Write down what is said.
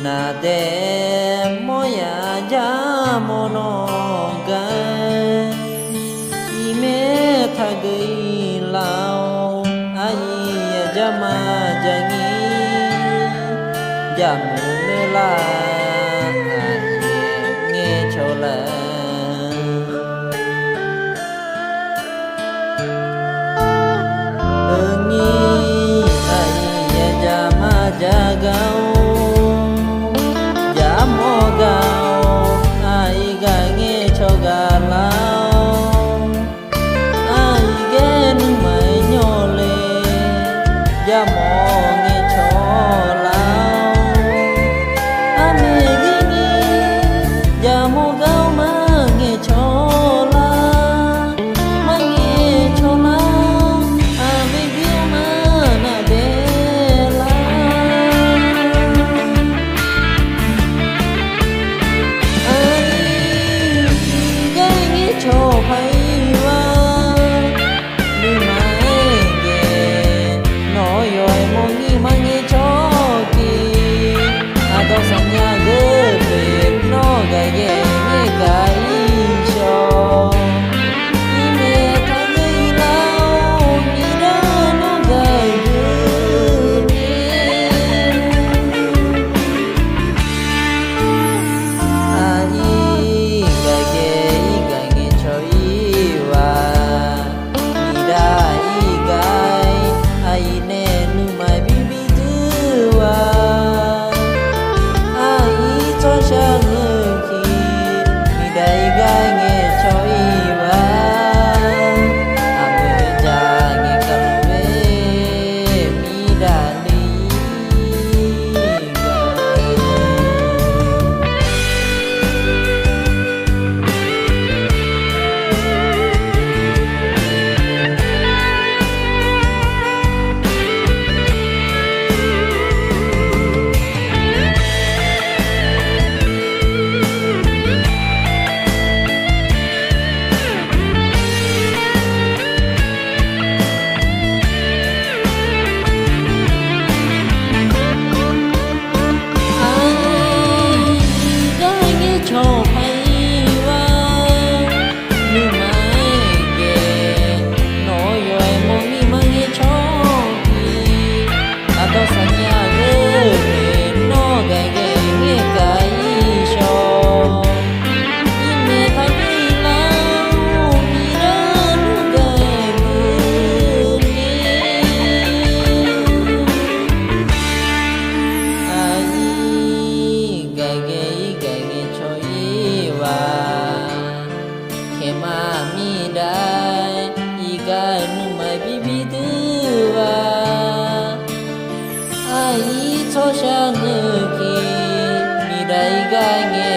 na de moya jamono ga ime thagai lao ai jama jangi jamu la nghe chola jagau jamo gau ai ga nghe cho ga lao ai gen mai nhole jamo nghe cho lao ame gini jamo gau ma nghe cho la ma nghe cho la ame biu ma na de cho phải wa đi mai về nói rồi mong nghĩ mang nghe cho kỳ đâu sang nhà gỡ về nó gầy ghé nghe cái cho đi mẹ thay người lao đi đó nó gầy cho sang người kia mi đây gai nghe